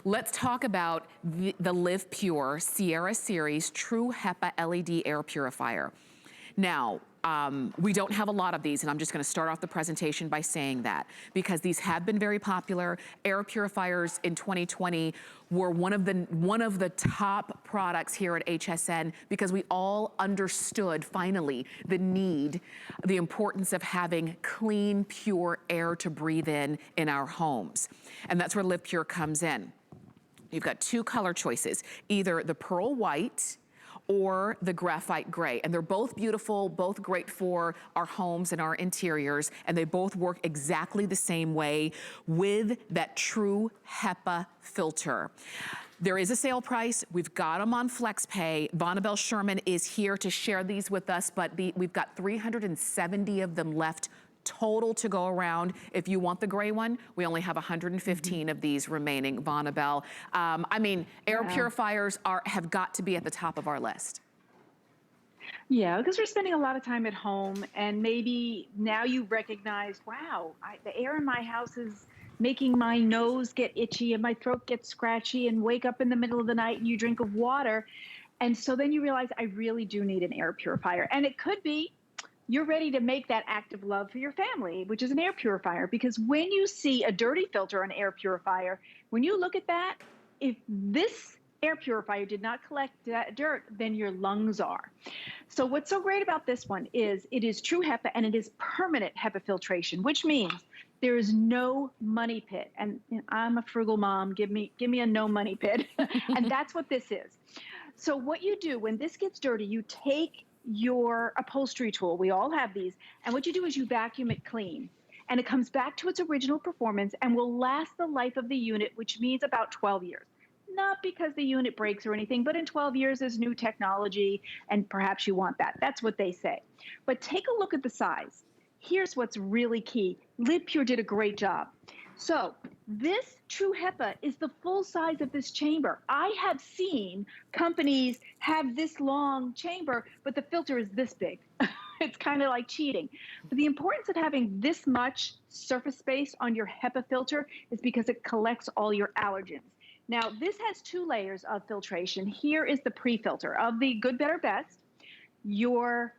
Let's talk about the LivePure Sierra Series True HEPA LED Air Purifier. Now, we don't have a lot of these, and I'm just gonna start off the presentation by saying that, because these have been very popular. Air purifiers in 2020 were one of the top products here at HSN, because we all understood, finally, the need, the importance of having clean, pure air to breathe in our homes. And that's where LivePure comes in. You've got two color choices, either the pearl white or the graphite gray. And they're both beautiful, both great for our homes and our interiors, and they both work exactly the same way with that true HEPA filter. There is a sale price. We've got them on FlexPay. Vonabelle Sherman is here to share these with us, but we've got 370 of them left total to go around. If you want the gray one, we only have 115 of these remaining, Vonabelle. I mean, air purifiers have got to be at the top of our list. Yeah, because we're spending a lot of time at home, and maybe now you recognize, wow, the air in my house is making my nose get itchy and my throat gets scratchy, and wake up in the middle of the night and you drink of water. And so then you realize, I really do need an air purifier. And it could be you're ready to make that act of love for your family, which is an air purifier. Because when you see a dirty filter on an air purifier, when you look at that, if this air purifier did not collect that dirt, then your lungs are. So what's so great about this one is it is true HEPA, and it is permanent HEPA filtration, which means there is no money pit. And I'm a frugal mom, give me a no money pit. And that's what this is. So what you do when this gets dirty, you take your upholstery tool, we all have these, and what you do is you vacuum it clean, and it comes back to its original performance and will last the life of the unit, which means about 12 years. Not because the unit breaks or anything, but in 12 years there's new technology, and perhaps you want that. That's what they say. But take a look at the size. Here's what's really key. LivePure did a great job. So this true HEPA is the full size of this chamber. I have seen companies have this long chamber, but the filter is this big. It's kind of like cheating. But the importance of having this much surface space on your HEPA filter is because it collects all your allergens. Now, this has two layers of filtration. Here is the pre-filter of the good, better, best. Your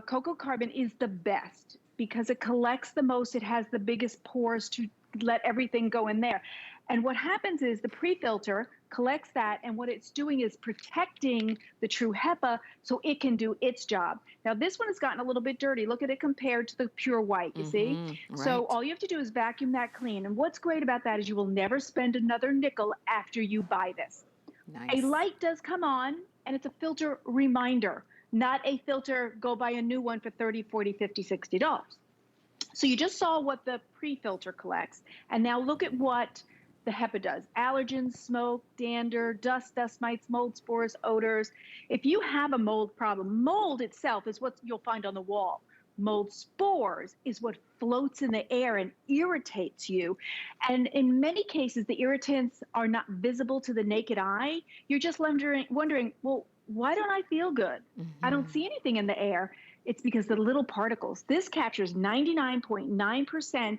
cocoa carbon is the best because it collects the most. It has the biggest pores to let everything go in there. And what happens is the pre-filter collects that, and what it's doing is protecting the true HEPA so it can do its job. Now, this one has gotten a little bit dirty. Look at it compared to the pure white, you see? Right. So all you have to do is vacuum that clean. And what's great about that is you will never spend another nickel after you buy this. Nice. A light does come on, and it's a filter reminder, not a filter, go buy a new one for $30, $40, $50, $60. So you just saw what the pre-filter collects, and now look at what the HEPA does. Allergens, smoke, dander, dust, dust mites, mold spores, odors. If you have a mold problem, mold itself is what you'll find on the wall. Mold spores is what floats in the air and irritates you. And in many cases, the irritants are not visible to the naked eye. You're just wondering, well, why don't I feel good? I don't see anything in the air. It's because the little particles. This captures 99.9%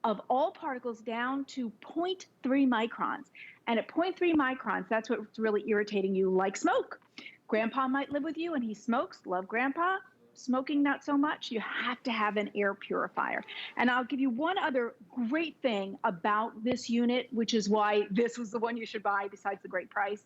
of all particles down to 0.3 microns. And at 0.3 microns, that's what's really irritating you, like smoke. Grandpa might live with you and he smokes. Love grandpa. Smoking, not so much. You have to have an air purifier. And I'll give you one other great thing about this unit, which is why this was the one you should buy besides the great price.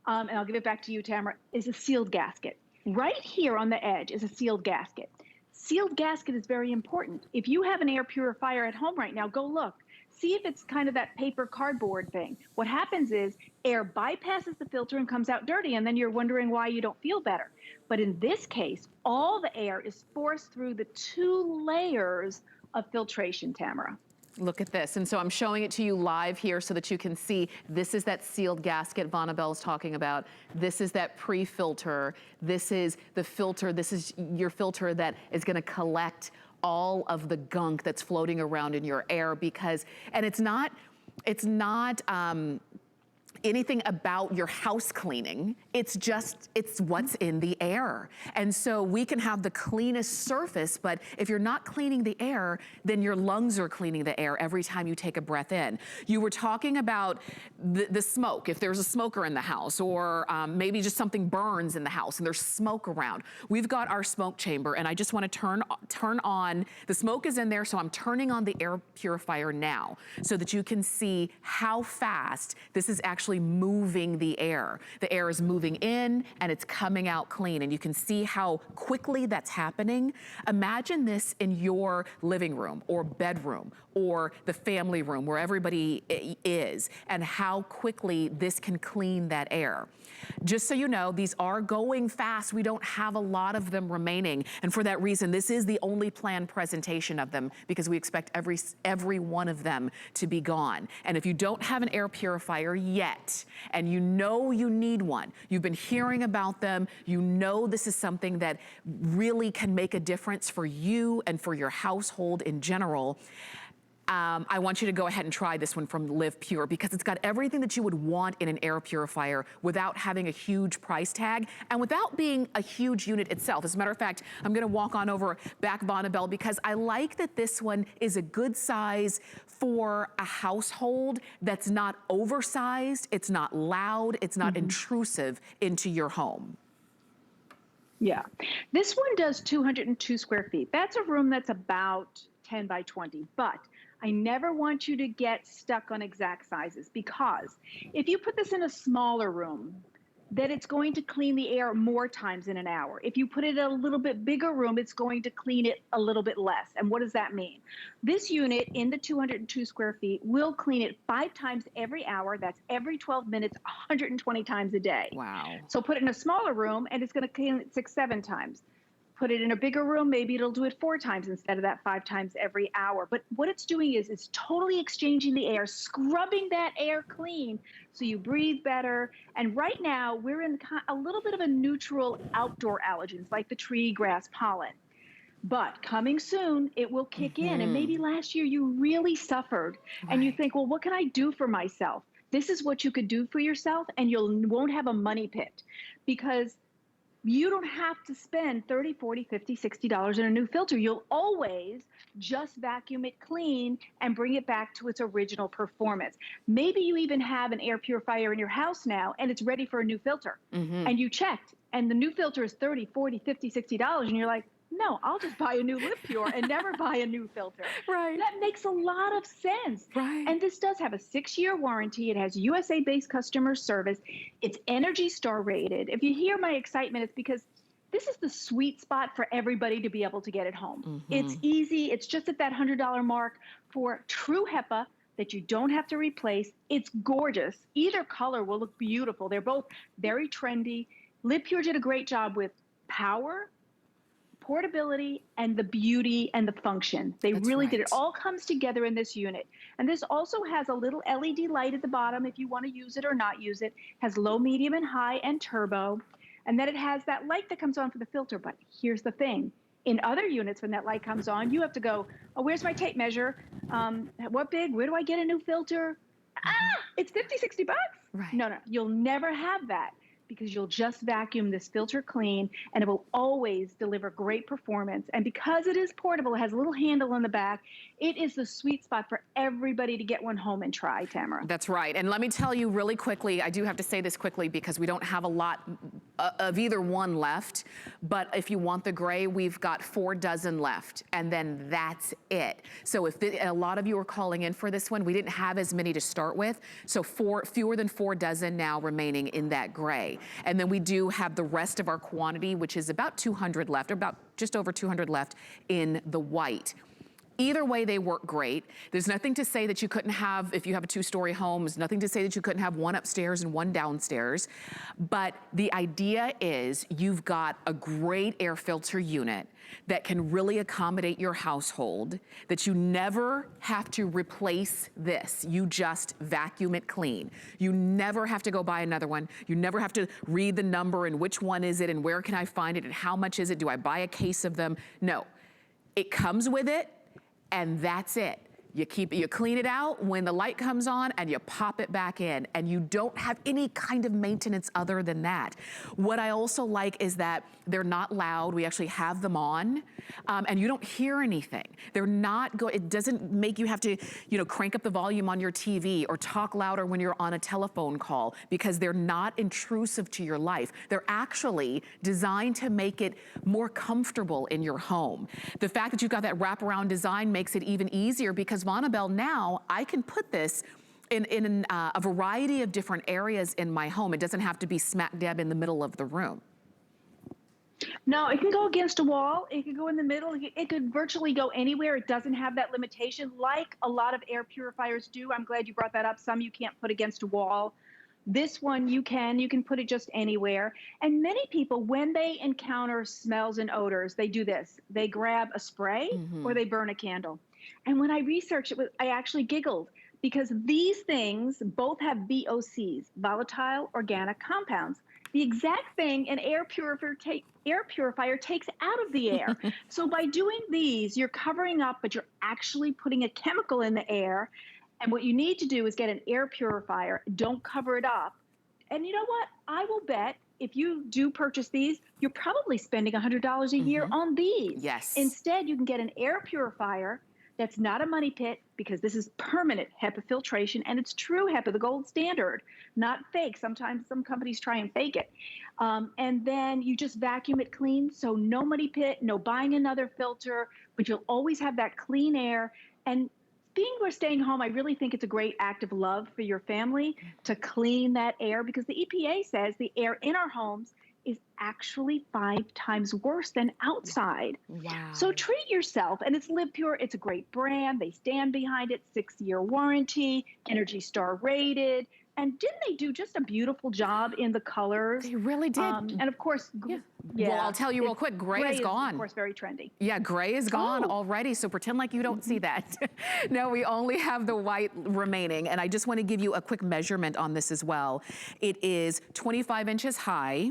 And I'll give it back to you, Tamara, is a sealed gasket. Right here on the edge is a sealed gasket. Sealed gasket is very important. If you have an air purifier at home right now, go look. See if it's kind of that paper cardboard thing. What happens is air bypasses the filter and comes out dirty, and then you're wondering why you don't feel better. But in this case, all the air is forced through the 2 layers of filtration, Tamara. Look at this. And so I'm showing it to you live here so that you can see this is that sealed gasket Vonabelle's talking about. This is that pre-filter. This is the filter. This is your filter that is going to collect all of the gunk that's floating around in your air, because, and it's not anything about your house cleaning. It's what's in the air. And so we can have the cleanest surface, but if you're not cleaning the air, then your lungs are cleaning the air every time you take a breath in. You were talking about the smoke, if there's a smoker in the house, or maybe just something burns in the house and there's smoke around. We've got our smoke chamber, and I just want to turn on, the smoke is in there, so I'm turning on the air purifier now so that you can see how fast this is actually moving the air. The air is moving in and it's coming out clean, and you can see how quickly that's happening. Imagine this in your living room or bedroom or the family room where everybody is, and how quickly this can clean that air. Just so you know, these are going fast. We don't have a lot of them remaining, and for that reason, this is the only planned presentation of them, because we expect every one of them to be gone. And if you don't have an air purifier yet, and you know you need one, you've been hearing about them, you know this is something that really can make a difference for you and for your household in general, I want you to go ahead and try this one from LivePure, because it's got everything that you would want in an air purifier without having a huge price tag and without being a huge unit itself. As a matter of fact, I'm gonna walk on over back Bonnabelle, because I like that this one is a good size for a household that's not oversized, it's not loud, it's not intrusive into your home. Yeah. This one does 202 square feet. That's a room that's about 10 by 20, but I never want you to get stuck on exact sizes, because if you put this in a smaller room, then it's going to clean the air more times in an hour. If you put it in a little bit bigger room, it's going to clean it a little bit less. And what does that mean? This unit in the 202 square feet will clean it 5 times every hour. That's every 12 minutes, 120 times a day. Wow. So put it in a smaller room and it's going to clean it 6, 7 times. Put it in a bigger room, maybe it'll do it 4 times instead of that 5 times every hour. But what it's doing is it's totally exchanging the air, scrubbing that air clean so you breathe better. And right now we're in a little bit of a neutral outdoor allergens like the tree, grass, pollen. But coming soon, it will kick in. And maybe last year you really suffered and you think, well, what can I do for myself? This is what you could do for yourself, and you won't have a money pit, because you don't have to spend $30, $40, $50, $60 in a new filter. You'll always just vacuum it clean and bring it back to its original performance. Maybe you even have an air purifier in your house now and it's ready for a new filter. And you checked and the new filter is $30, $40, $50, $60, and you're like, no, I'll just buy a new LivePure and never buy a new filter. Right. That makes a lot of sense. Right. And this does have a 6-year warranty. It has USA-based customer service. It's Energy Star rated. If you hear my excitement, it's because this is the sweet spot for everybody to be able to get at home. It's easy. It's just at that $100 mark for true HEPA that you don't have to replace. It's gorgeous. Either color will look beautiful. They're both very trendy. LivePure did a great job with power, portability, and the beauty and the function. They really did. It all comes together in this unit. And this also has a little LED light at the bottom if you want to use it or not use it. Has low, medium, and high, and turbo. And then it has that light that comes on for the filter. But here's the thing. In other units, when that light comes on, you have to go, oh, where's my tape measure? What big? Where do I get a new filter? It's 50, 60 bucks? Right. No, you'll never have that, because you'll just vacuum this filter clean and it will always deliver great performance. And because it is portable, it has a little handle in the back, it is the sweet spot for everybody to get one home and try, Tamara. That's right. And let me tell you really quickly, I do have to say this quickly because we don't have a lot of either one left, but if you want the gray, we've got 4 dozen left, and then that's it. So if a lot of you are calling in for this one, we didn't have as many to start with, so fewer than 4 dozen now remaining in that gray. And then we do have the rest of our quantity, which is about 200 left, or about just over 200 left in the white. Either way, they work great. There's nothing to say that you couldn't have, if you have a 2-story home, there's nothing to say that you couldn't have one upstairs and one downstairs. But the idea is you've got a great air filter unit that can really accommodate your household, that you never have to replace this. You just vacuum it clean. You never have to go buy another one. You never have to read the number and which one is it and where can I find it and how much is it? Do I buy a case of them? No, it comes with it. And that's it. You clean it out when the light comes on and you pop it back in, and you don't have any kind of maintenance other than that. What I also like is that they're not loud. We actually have them on, and you don't hear anything. They're not it doesn't make you have to, crank up the volume on your TV or talk louder when you're on a telephone call, because they're not intrusive to your life. They're actually designed to make it more comfortable in your home. The fact that you've got that wraparound design makes it even easier, because Vonabelle, now I can put this in a variety of different areas in my home. It doesn't have to be smack dab in the middle of the room. No, it can go against a wall. It could go in the middle. It could virtually go anywhere. It doesn't have that limitation like a lot of air purifiers do. I'm glad you brought that up. Some you can't put against a wall. This one you can put it just anywhere. And many people, when they encounter smells and odors, they do this. They grab a spray or they burn a candle. And when I researched it, I actually giggled, because these things both have VOCs, volatile organic compounds, the exact thing an air purifier takes out of the air. So by doing these, you're covering up, but you're actually putting a chemical in the air. And what you need to do is get an air purifier. Don't cover it up. And you know what? I will bet if you do purchase these, you're probably spending $100 a year on these. Yes. Instead, you can get an air purifier that's not a money pit, because this is permanent HEPA filtration, and it's true HEPA, the gold standard, not fake. Sometimes some companies try and fake it. And then you just vacuum it clean. So no money pit, no buying another filter, but you'll always have that clean air. And being we're staying home, I really think it's a great act of love for your family to clean that air, because the EPA says the air in our homes is actually 5 times worse than outside. Wow. So treat yourself. And it's LivePure. It's a great brand. They stand behind it. 6-year warranty, Energy Star rated. And didn't they do just a beautiful job in the colors? They really did. And of course, well, I'll tell you real quick, gray is gone. Of course, very trendy. Yeah, gray is gone already, so pretend like you don't see that. No, we only have the white remaining, and I just want to give you a quick measurement on this as well. It is 25 inches high.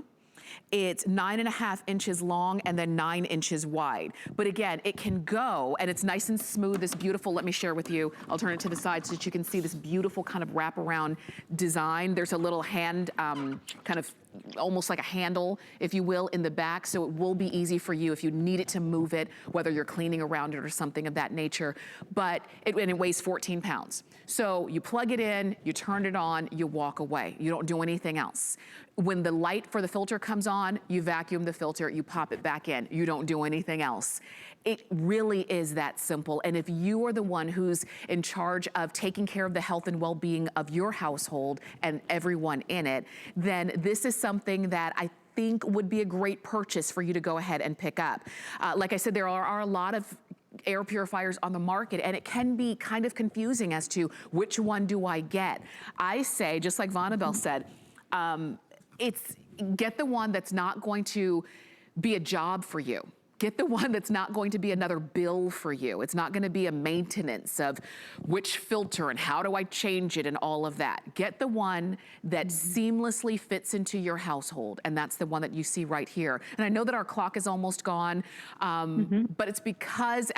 It's 9.5 inches long and then 9 inches wide. But again, it can go, and it's nice and smooth, this beautiful, let me share with you. I'll turn it to the side so that you can see this beautiful kind of wraparound design. There's a little hand, kind of almost like a handle, if you will, in the back, so it will be easy for you if you need it to move it, whether you're cleaning around it or something of that nature. But it weighs 14 pounds. So you plug it in, you turn it on, you walk away. You don't do anything else. When the light for the filter comes on, you vacuum the filter, you pop it back in. You don't do anything else. It really is that simple. And if you are the one who's in charge of taking care of the health and well-being of your household and everyone in it, then this is something that I think would be a great purchase for you to go ahead and pick up. Like I said, there are a lot of air purifiers on the market, and it can be kind of confusing as to which one do I get. I say, just like Vonabelle said, get the one that's not going to be a job for you. Get the one that's not going to be another bill for you. It's not going to be a maintenance of which filter and how do I change it and all of that. Get the one that seamlessly fits into your household, and that's the one that you see right here. And I know that our clock is almost gone, but it's because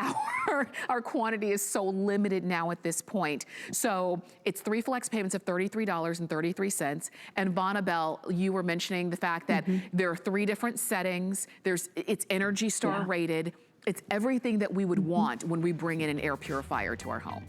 our quantity is so limited now at this point. So it's 3 flex payments of $33.33. And Vonabelle, you were mentioning the fact that there are 3 different settings. It's Energy Star rated. It's everything that we would want when we bring in an air purifier to our home.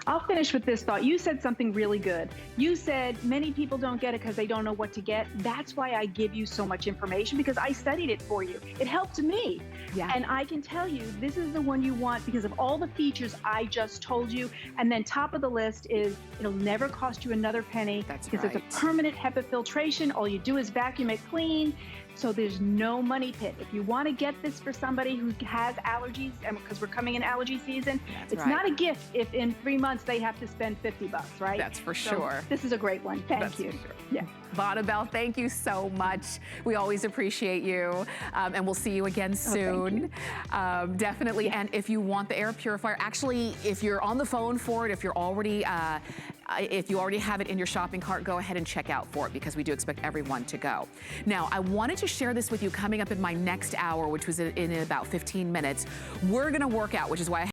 I'll finish with this thought. You said something really good. You said many people don't get it because they don't know what to get. That's why I give you so much information, because I studied it for you. It helped me. Yeah. And I can tell you this is the one you want because of all the features I just told you. And then top of the list is it'll never cost you another penny. That's because right. it's a permanent HEPA filtration. All you do is vacuum it clean. So there's no money pit. If you want to get this for somebody who has allergies, and because we're coming in allergy season, it's not a gift if in 3 months they have to spend $50, right? That's for sure. This is a great one. Thank you. Yeah. Vonabelle, thank you so much. We always appreciate you, and we'll see you again soon. Definitely. Yes. And if you want the air purifier, actually, if you're on the phone for it, if you already have it in your shopping cart, go ahead and check out for it, because we do expect everyone to go. Now, I wanted to share this with you coming up in my next hour, which was in about 15 minutes. We're going to work out, which is why I